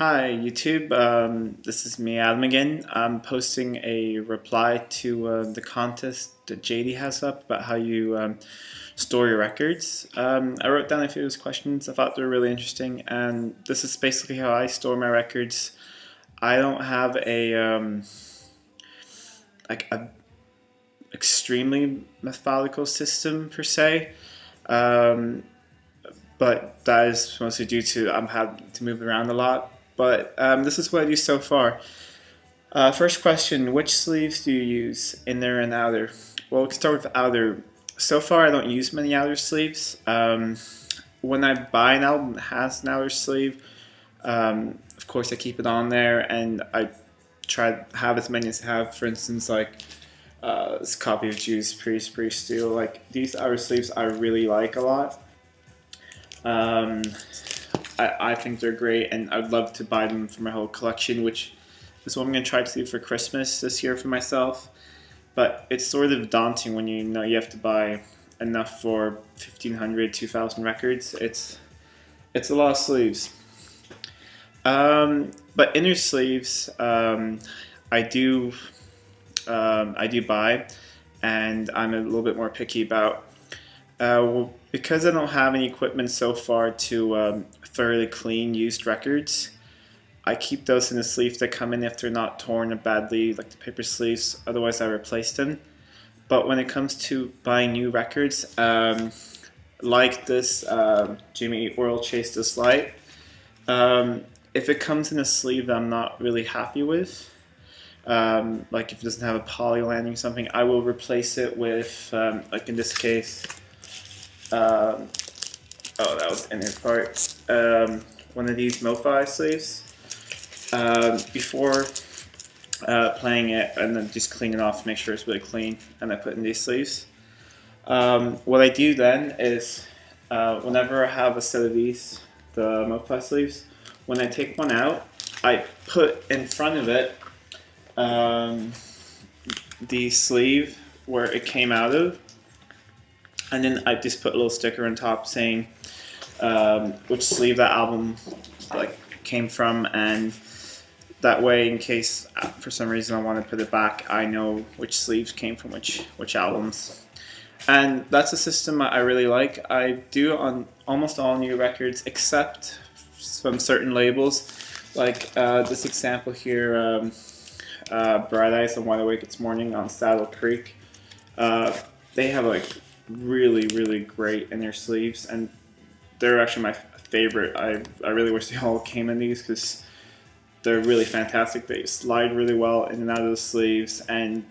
Hi YouTube, this is me, Adam again. I'm posting a reply to the contest that JD has up about how you store your records. I wrote down a few of those questions. I thought they were really interesting, and this is basically how I store my records. I don't have a extremely methodical system per se. But that is mostly due to I'm having to move around a lot. But this is what I do so far. First question, which sleeves do you use, inner and outer? Well, we can start with outer. So far, I don't use many outer sleeves. When I buy an album that has an outer sleeve, of course I keep it on there, and I try to have as many as I have. For instance, like this copy of Judas Priest, Priest Steel. Like these outer sleeves I really like a lot. I think they're great, and I'd love to buy them for my whole collection, which is what I'm going to try to do for Christmas this year for myself. But it's sort of daunting when you know you have to buy enough for 1,500, 2,000 records. It's a lot of sleeves. But inner sleeves, I do buy, and I'm a little bit more picky about. Well, because I don't have any equipment so far to thoroughly clean used records, I keep those in the sleeves that come in if they're not torn badly, like the paper sleeves. Otherwise, I replace them. But when it comes to buying new records, like this Jimmy Eat World Chase This Light, if it comes in a sleeve that I'm not really happy with, like if it doesn't have a poly lining or something, I will replace it with, like in this case, oh, that was the inner part. One of these MoFi sleeves. Before playing it, and then just clean it off to make sure it's really clean, and I put in these sleeves. What I do then is, whenever I have a set of these, the MoFi sleeves, when I take one out, I put in front of it the sleeve where it came out of, and then I just put a little sticker on top saying which sleeve that album came from, and that way, in case for some reason I want to put it back, I know which sleeves came from which albums. And that's a system I really like. I do it on almost all new records except from certain labels, like this example here, Bright Eyes and Wide Awake It's Morning on Saddle Creek. They have really great inner sleeves, and they're actually my favorite. I really wish they all came in these because they're really fantastic. They slide really well in and out of the sleeves, and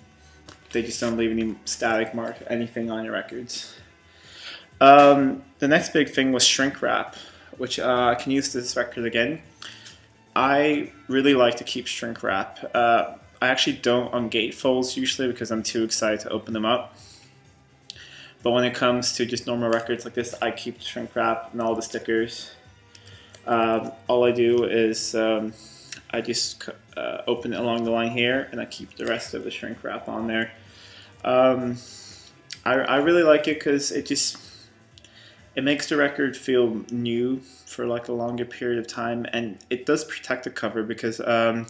they just don't leave any static mark, anything on your records. The next big thing was shrink wrap, which I can use this record again. I really like to keep shrink wrap. I actually don't on gatefolds usually because I'm too excited to open them up. But when it comes to just normal records like this, I keep the shrink wrap and all the stickers. All I do is I just open it along the line here, and I keep the rest of the shrink wrap on there. I really like it because it makes the record feel new for a longer period of time, and it does protect the cover because I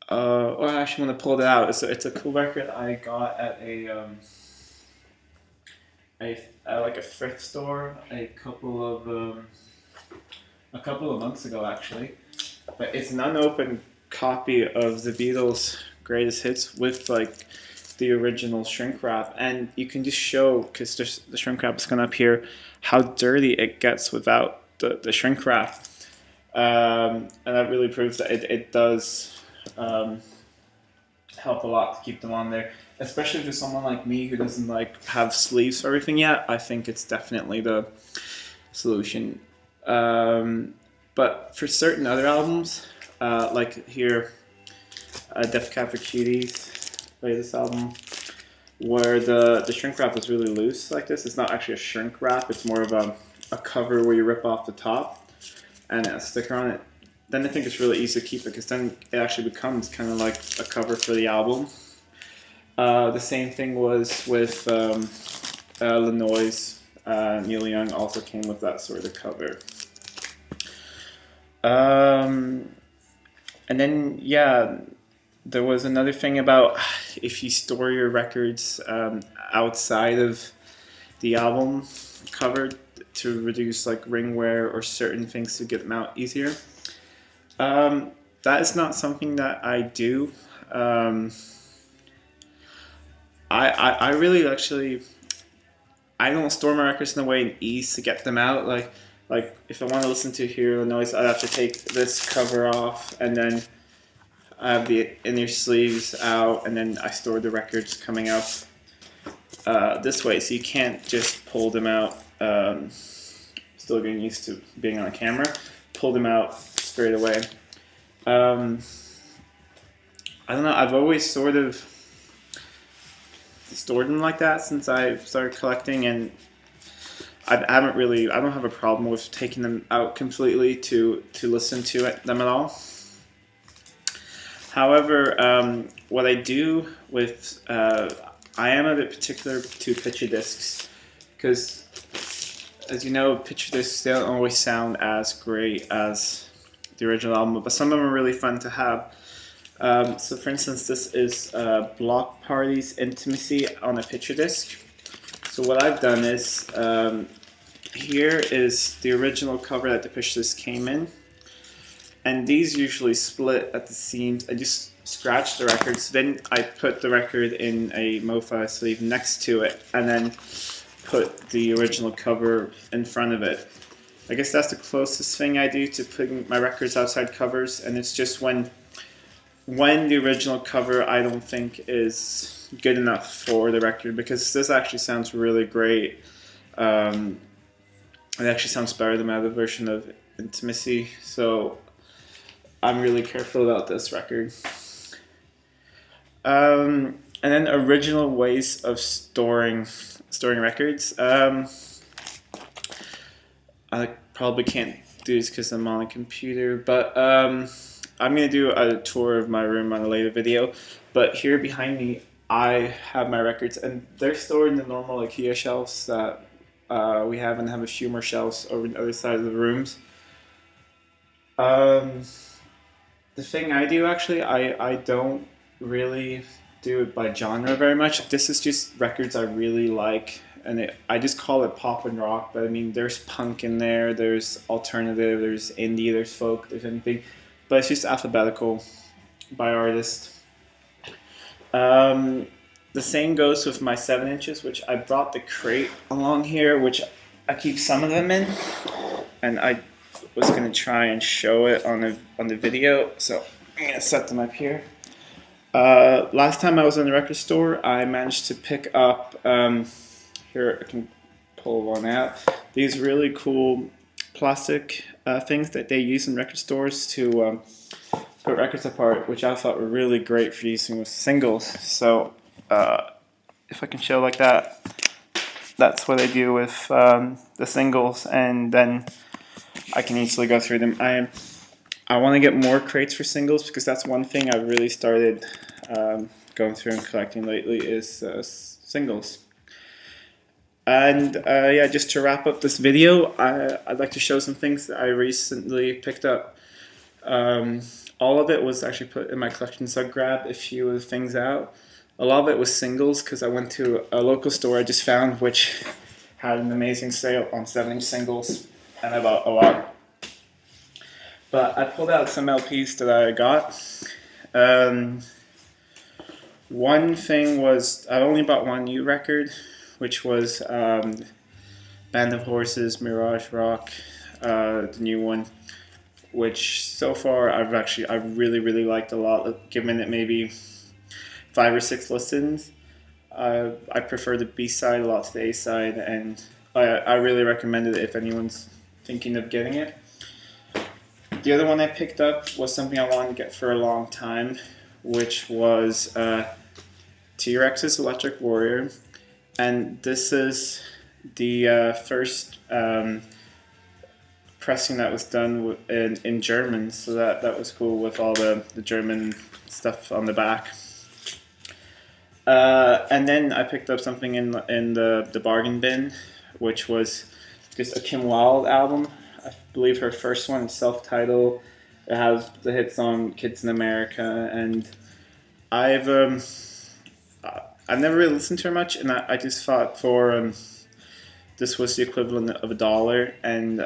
actually want to pull it out. It's a cool record I got at a thrift store a couple of months ago actually. But it's an unopened copy of the Beatles' Greatest Hits with the original shrink wrap, and you can just show, because the shrink wrap is going up here, how dirty it gets without the shrink wrap, and that really proves that it does help a lot to keep them on there, especially for someone like me who doesn't have sleeves for everything yet. I think it's definitely the solution. But for certain other albums, like here, Def Cab for Cuties, latest album, where the shrink wrap is really loose like this. It's not actually a shrink wrap, it's more of a cover where you rip off the top and a sticker on it. Then I think it's really easy to keep it because then it actually becomes kind of like a cover for the album. The same thing was with Lanois. Neil Young also came with that sort of cover. Um, and then yeah, there was another thing about if you store your records outside of the album cover to reduce like ring wear or certain things to get them out easier. That is not something that I do. Um, I really actually I don't store my records in a way in ease to get them out. Like if I want to listen to Hear Illinois, I'd have to take this cover off and then I have the inner sleeves out, and then I store the records coming out this way, so you can't just pull them out. Still getting used to being on camera. Pull them out straight away. I don't know. I've always sort of stored them like that since I started collecting, and I haven't really. I don't have a problem with taking them out completely to listen to them at all. However, what I do with I am a bit particular to picture discs because, as you know, picture discs don't always sound as great as the original album, but some of them are really fun to have. So, for instance, this is Block Party's Intimacy on a picture disc. So what I've done is here is the original cover that the picture disc came in. And these usually split at the seams. I just scratch the records. Then I put the record in a MoFi sleeve next to it, and then put the original cover in front of it. I guess that's the closest thing I do to putting my records outside covers, and it's just when the original cover I don't think is good enough for the record, because this actually sounds really great. It actually sounds better than my other version of Intimacy, so I'm really careful about this record. And then original ways of storing records. I probably can't do this because I'm on a computer, but I'm gonna do a tour of my room on a later video. But here behind me, I have my records, and they're stored in the normal IKEA shelves that we have, and have a few more shelves over the other side of the rooms. The thing I do actually, I don't really do it by genre very much. This is just records I really like, and I just call it pop and rock, but I mean there's punk in there, there's alternative, there's indie, there's folk, there's anything, but it's just alphabetical by artist. The same goes with my 7 inches, which I brought the crate along here, which I keep some of them in, and I was gonna try and show it on the video, so I'm gonna set them up here. Last time I was in the record store, I managed to pick up here I can pull one out. These really cool plastic things that they use in record stores to put records apart, which I thought were really great for using with singles. So if I can show like that, that's what I do with the singles, and then I can easily go through them. I want to get more crates for singles, because that's one thing I've really started going through and collecting lately is singles. And yeah, just to wrap up this video, I'd like to show some things that I recently picked up. All of it was actually put in my collection, so I grabbed a few of the things out. A lot of it was singles, because I went to a local store I just found which had an amazing sale on 7-inch singles, and I bought a lot. But I pulled out some LPs that I got. One thing was, I only bought one new record, which was Band of Horses, Mirage Rock, the new one, which so far I really liked a lot, given it maybe 5 or 6 listens. I prefer the B-side a lot to the A-side, and I really recommend it if anyone's thinking of getting it. The other one I picked up was something I wanted to get for a long time, which was T-Rex's Electric Warrior, and this is the first pressing that was done in German, so that was cool with all the German stuff on the back. And then I picked up something in the bargain bin, which was just a Kim Wilde album. I believe her first one is self-titled. It has the hit song "Kids in America," and I've um, I've never really listened to her much, and I just thought for this was the equivalent of $1, and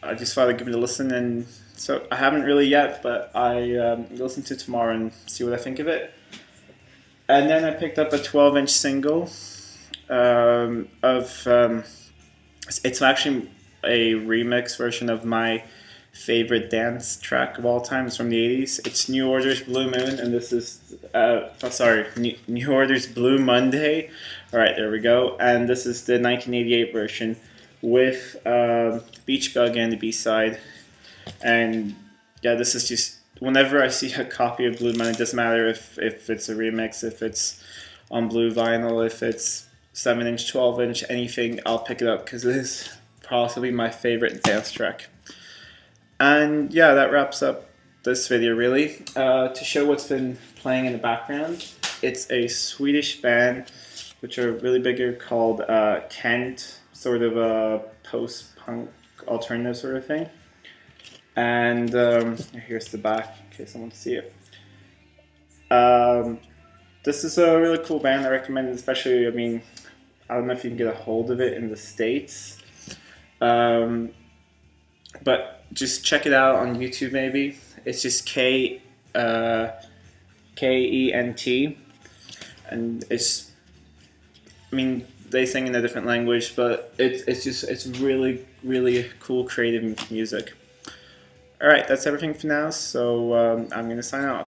I just thought I'd give it a listen. And so I haven't really yet, but I listen to it tomorrow and see what I think of it. And then I picked up a 12-inch single of it's actually a remix version of my favorite dance track of all time. It's from the 80s. It's New Order's Blue Moon, and this is New Order's Blue Monday. All right, there we go. And this is the 1988 version with Beach Bug and the B-side. And yeah, this is just, whenever I see a copy of Blue Monday, it doesn't matter if it's a remix, if it's on blue vinyl, if it's 7-inch, 12-inch, anything, I'll pick it up because it is possibly my favorite dance track. And yeah, that wraps up this video really. To show what's been playing in the background, it's a Swedish band which are really bigger called Kent, sort of a post-punk alternative sort of thing. And here's the back in case I want to see it. This is a really cool band. I recommend it, especially, I mean, I don't know if you can get a hold of it in the States. But just check it out on YouTube maybe. It's just Kent, and it's, I mean, they sing in a different language, but it's really, really cool creative music. Alright, that's everything for now, so I'm going to sign out.